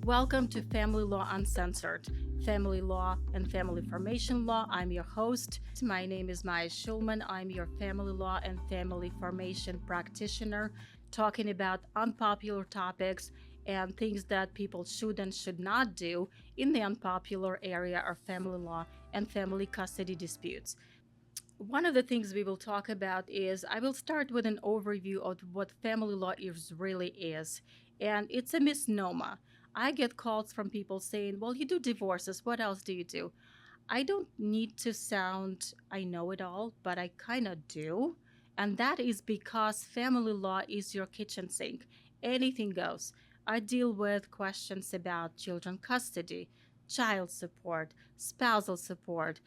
Welcome to Family Law Uncensored, Family Law and Family Formation Law. I'm your host. My name is Shulman. I'm your family law and family formation practitioner, talking about unpopular topics and things that people should and should not do in the unpopular area of family law and family custody disputes. One of the things we will talk about is I will start with an overview of what family law really is. And it's a misnomer. I get calls from people saying, well, you do divorces. What else do you do? I don't need to sound I know it all, but I kind of do. And that is because family law is your kitchen sink. Anything goes. I deal with questions about children custody, child support, spousal support,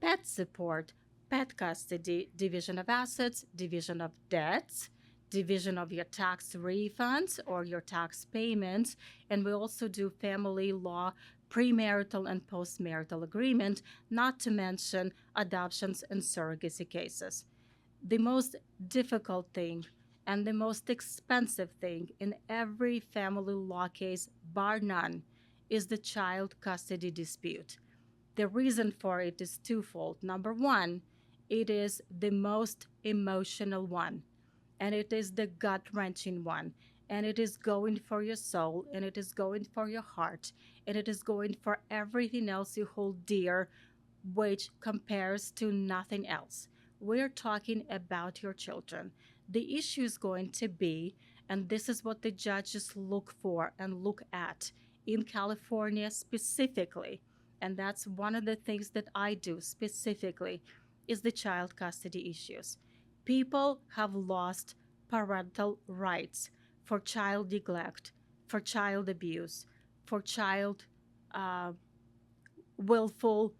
pet support, pet custody, division of assets, division of debts, division of your tax refunds or your tax payments. And we also do family law, premarital and postmarital agreement, not to mention adoptions and surrogacy cases. The most difficult thing and the most expensive thing in every family law case, bar none, is the child custody dispute. The reason for it is twofold. Number one, it is the most emotional one, and it is the gut wrenching one, and it is going for your soul, and it is going for your heart, and it is going for everything else you hold dear, which compares to nothing else. We're talking about your children. The issue is going to be, and this is what the judges look for and look at in California specifically, and that's one of the things that I do specifically, is the child custody issues. People have lost parental rights for child neglect, for child abuse, for child uh, willful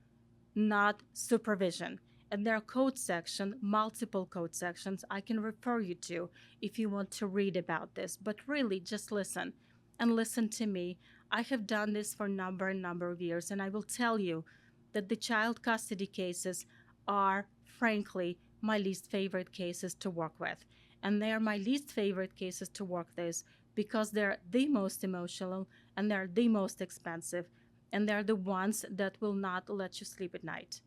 not supervision. And there are code sections, multiple code sections I can refer you to if you want to read about this. But really, just listen and listen to me. I have done this for a number of years, and I will tell you that the child custody cases are, frankly, my least favorite cases to work with. And they are my least favorite cases to work with because they're the most emotional and they're the most expensive and they're the ones that will not let you sleep at night.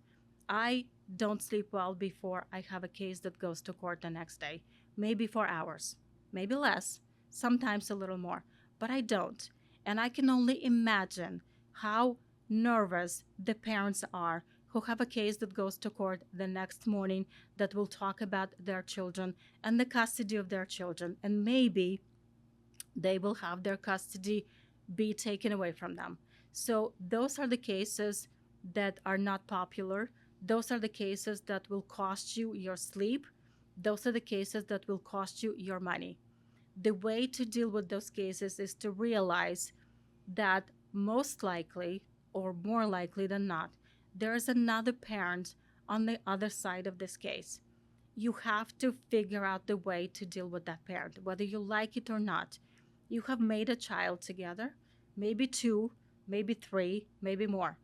I don't sleep well before I have a case that goes to court the next day, maybe 4 hours, maybe less, sometimes a little more, but I don't. And I can only imagine how nervous the parents are who have a case that goes to court the next morning that will talk about their children and the custody of their children. And maybe they will have their custody be taken away from them. So, those are the cases that are not popular. Those are the cases that will cost you your sleep. Those are the cases that will cost you your money. The way to deal with those cases is to realize that most likely, or more likely than not, there is another parent on the other side of this case. You have to figure out the way to deal with that parent, whether you like it or not. You have made a child together, maybe two, maybe three, maybe more.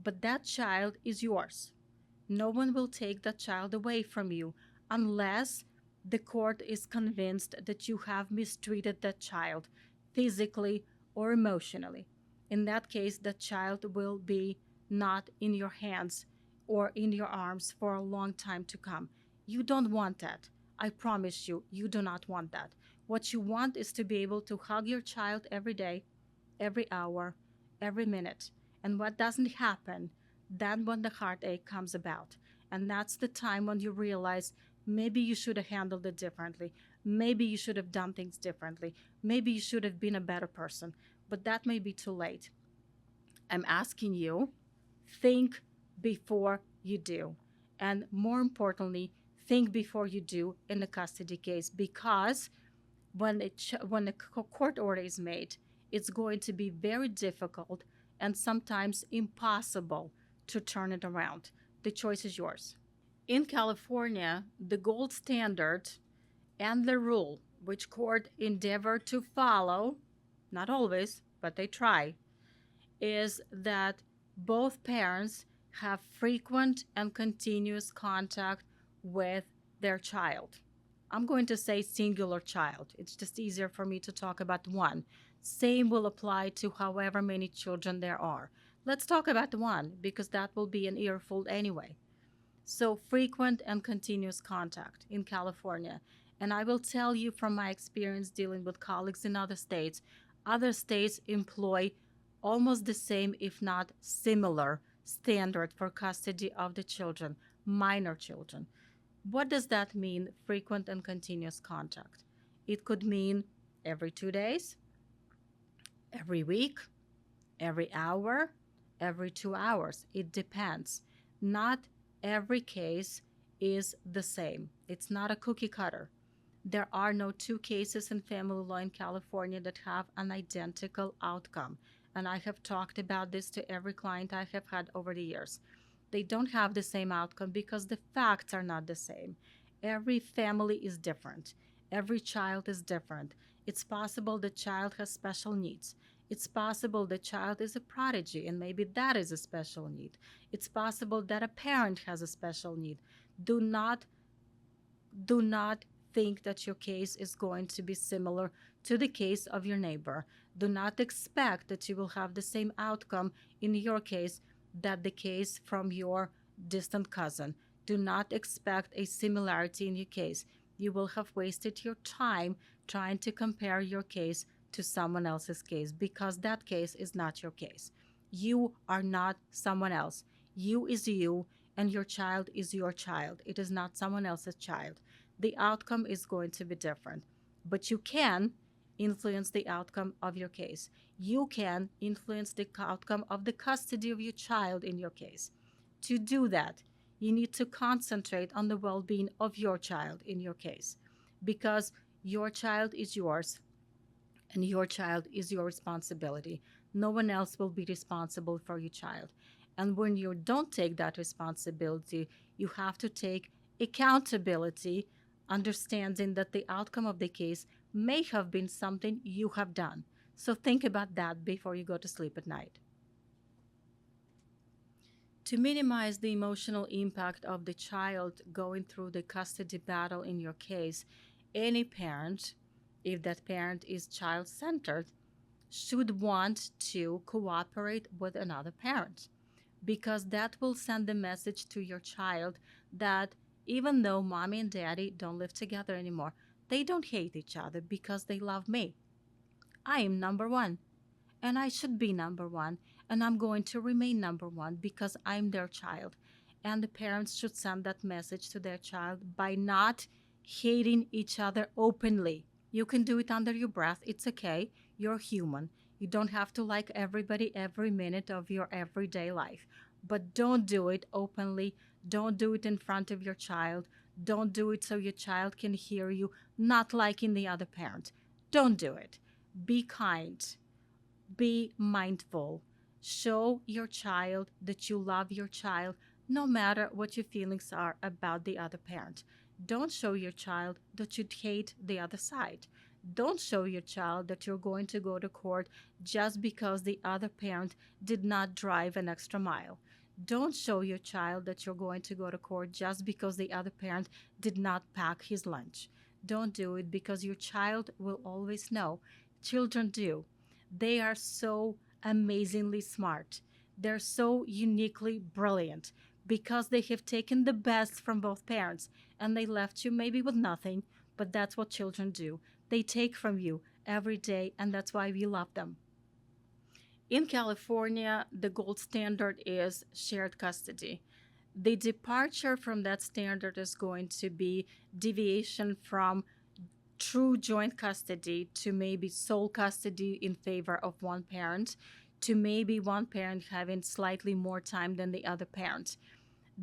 But that child is yours. No one will take that child away from you unless the court is convinced that you have mistreated that child physically or emotionally. In that case, that child will be not in your hands or in your arms for a long time to come. You don't want that. I promise you, you do not want that. What you want is to be able to hug your child every day, every hour, every minute. And what doesn't happen, then when the heartache comes about. And that's the time when you realize maybe you should have handled it differently. Maybe you should have done things differently. Maybe you should have been a better person. But that may be too late. I'm asking you, think before you do. And more importantly, think before you do in a custody case because when a court order is made, it's going to be very difficult and sometimes impossible to turn it around. The choice is yours. In California, the gold standard and the rule which court endeavor to follow, not always, but they try, is that both parents have frequent and continuous contact with their child. I'm going to say singular child. It's just easier for me to talk about one. Same will apply to however many children there are. Let's talk about one because that will be an earful anyway. So, frequent and continuous contact in California. And I will tell you from my experience dealing with colleagues in other states employ almost the same, if not similar, standard for custody of the children, minor children. What does that mean, frequent and continuous contact? It could mean every 2 days, every week, every hour, every 2 hours. It depends. Not every case is the same. It's not a cookie cutter. There are no two cases in family law in California that have an identical outcome. And I have talked about this to every client I have had over the years. They don't have the same outcome because the facts are not the same. Every family is different. Every child is different. It's possible the child has special needs. It's possible the child is a prodigy and maybe that is a special need. It's possible that a parent has a special need. Do not do not think that your case is going to be similar to the case of your neighbor. Do not expect that you will have the same outcome in your case that the case from your distant cousin. Do not expect a similarity in your case. You will have wasted your time trying to compare your case to someone else's case because that case is not your case. You are not someone else. You is you, and your child is your child. It is not someone else's child. The outcome is going to be different. But you can influence the outcome of your case. You can influence the outcome of the custody of your child in your case. To do that, you need to concentrate on the well being of your child in your case because your child is yours and your child is your responsibility. No one else will be responsible for your child. And when you don't take that responsibility, you have to take accountability, understanding that the outcome of the case may have been something you have done. So think about that before you go to sleep at night. To minimize the emotional impact of the child going through the custody battle in your case, any parent, if that parent is child centered, should want to cooperate with another parent because that will send the message to your child that even though mommy and daddy don't live together anymore, they don't hate each other because they love me. I am number one and I should be number one, and I'm going to remain number one because I'm their child. And the parents should send that message to their child by not hating each other openly. You can do it under your breath. It's okay. You're human. You don't have to like everybody every minute of your everyday life. But don't do it openly. Don't do it in front of your child. Don't do it so your child can hear you not liking the other parent. Don't do it. Be kind. Be mindful. Show your child that you love your child no matter what your feelings are about the other parent. Don't show your child that you hate the other side. Don't show your child that you're going to go to court just because the other parent did not drive an extra mile. Don't show your child that you're going to go to court just because the other parent did not pack his lunch. Don't do it because your child will always know. Children do. They are so amazingly smart. They're so uniquely brilliant because they have taken the best from both parents and they left you maybe with nothing, but that's what children do. They take from you every day, and that's why we love them. In California, the gold standard is shared custody. The departure from that standard is going to be deviation from true joint custody to maybe sole custody in favor of one parent to maybe one parent having slightly more time than the other parent.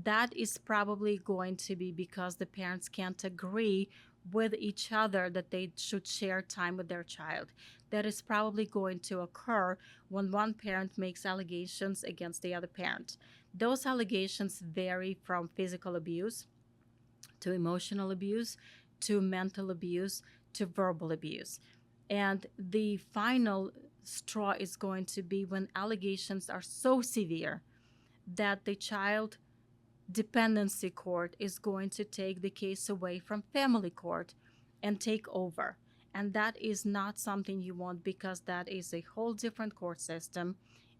That is probably going to be because the parents can't agree with each other that they should share time with their child. That is probably going to occur when one parent makes allegations against the other parent. Those allegations vary from physical abuse to emotional abuse to mental abuse to verbal abuse. And the final straw is going to be when allegations are so severe that the child dependency court is going to take the case away from family court and take over. And that is not something you want, because that is a whole different court system.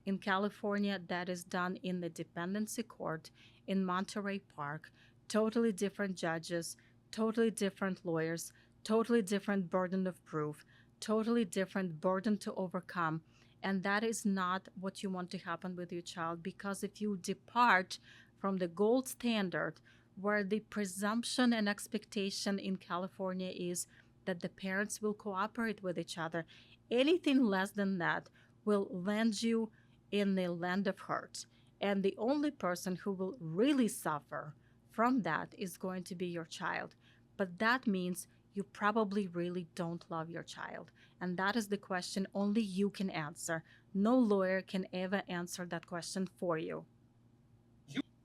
In California, that is done in the dependency court in Monterey Park. Totally different judges, totally different lawyers, totally different burden of proof, totally different burden to overcome. And that is not what you want to happen with your child, because if you depart from the gold standard, where the presumption and expectation in California is that the parents will cooperate with each other, anything less than that will land you in the land of hurt. And the only person who will really suffer from that is going to be your child. But that means you probably really don't love your child. And that is the question only you can answer. No lawyer can ever answer that question for you.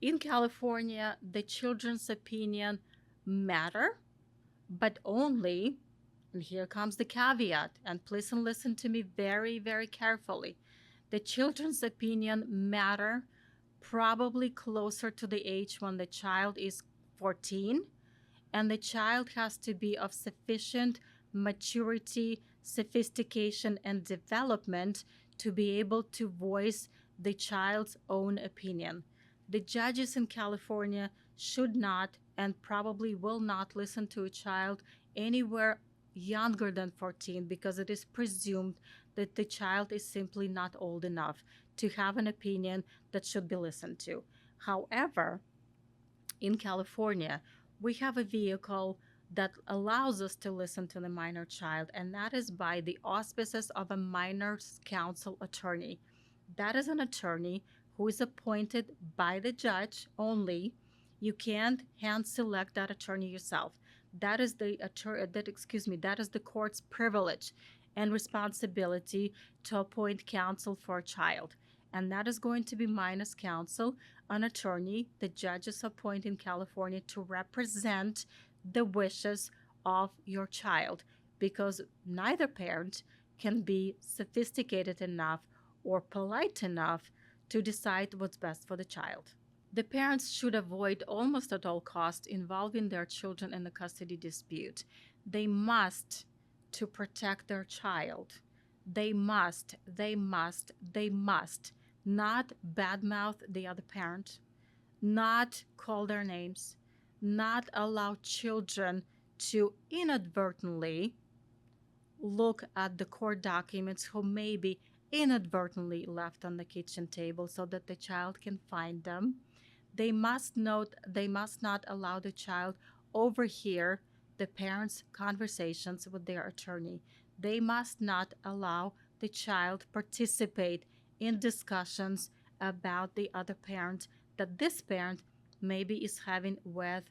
In California, the children's opinion matter, but only, and here comes the caveat, and please listen to me very, very carefully. The children's opinion matter probably closer to the age when the child is 14, and the child has to be of sufficient maturity, sophistication, and development to be able to voice the child's own opinion. The judges in California should not and probably will not listen to a child anywhere younger than 14, because it is presumed that the child is simply not old enough to have an opinion that should be listened to. However, in California, we have a vehicle that allows us to listen to the minor child, and that is by the auspices of a minor's counsel attorney. That is an attorney who is appointed by the judge only. You can't hand select that attorney yourself. That is the that is the court's privilege and responsibility to appoint counsel for a child. And that is going to be minus counsel, an attorney the judges appoint in California to represent the wishes of your child, because neither parent can be sophisticated enough or polite enough to decide what's best for the child. The parents should avoid almost at all costs involving their children in a custody dispute. They must, to protect their child. They must not badmouth the other parent, not call their names, not allow children to inadvertently look at the court documents who may be inadvertently left on the kitchen table so that the child can find them. They must not allow the child overhear the parents' conversations with their attorney. They must not allow the child participate in discussions about the other parent that this parent maybe is having with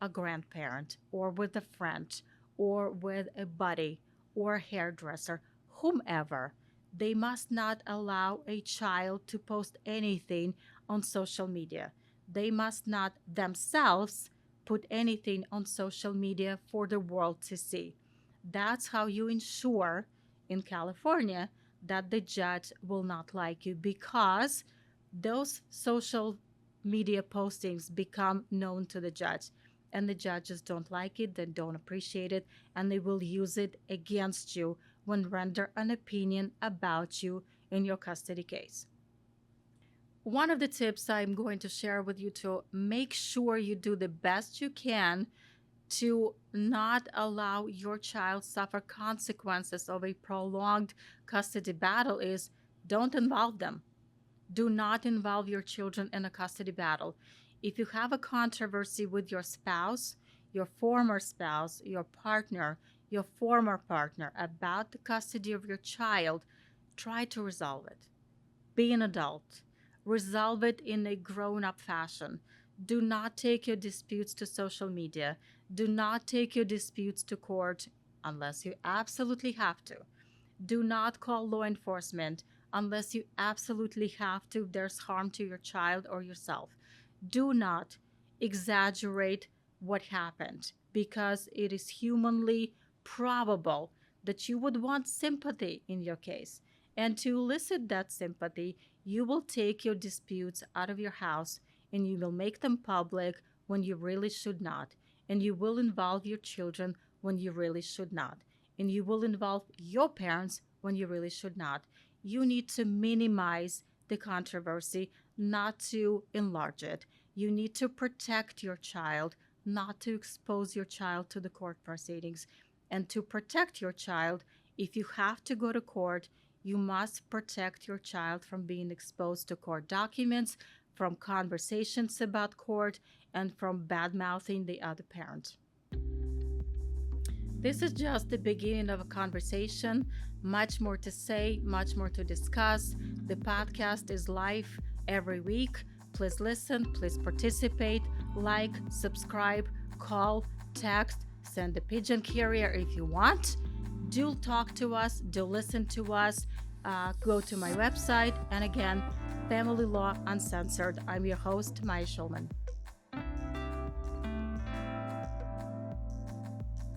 a grandparent or with a friend or with a buddy or a hairdresser, whomever. They must not allow a child to post anything on social media. They must not themselves put anything on social media for the world to see. That's how you ensure in California that the judge will not like you, because those social media postings become known to the judge, and the judges don't like it, they don't appreciate it, and they will use it against you when render an opinion about you in your custody case. One of the tips I'm going to share with you to make sure you do the best you can to not allow your child suffer consequences of a prolonged custody battle is don't involve them. Do not involve your children in a custody battle. If you have a controversy with your spouse, your former spouse, your partner, your former partner about the custody of your child, try to resolve it. Be an adult. Resolve it in a grown up fashion. Do not take your disputes to social media. Do not take your disputes to court unless you absolutely have to. Do not call law enforcement unless you absolutely have to if there's harm to your child or yourself. Do not exaggerate what happened, because it is humanly probable that you would want sympathy in your case. And to elicit that sympathy, you will take your disputes out of your house and you will make them public when you really should not. And you will involve your children when you really should not. And you will involve your parents when you really should not. You need to minimize the controversy, not to enlarge it. You need to protect your child, not to expose your child to the court proceedings. And to protect your child, if you have to go to court, you must protect your child from being exposed to court documents, from conversations about court, and from bad mouthing the other parent. This is just the beginning of a conversation. Much more to say, much more to discuss. The podcast is live every week. Please listen, please participate, like, subscribe, call, text, send a pigeon carrier if you want. Do talk to us, do listen to us. Go to my website. And again, Family Law Uncensored. I'm your host, Maya Shulman.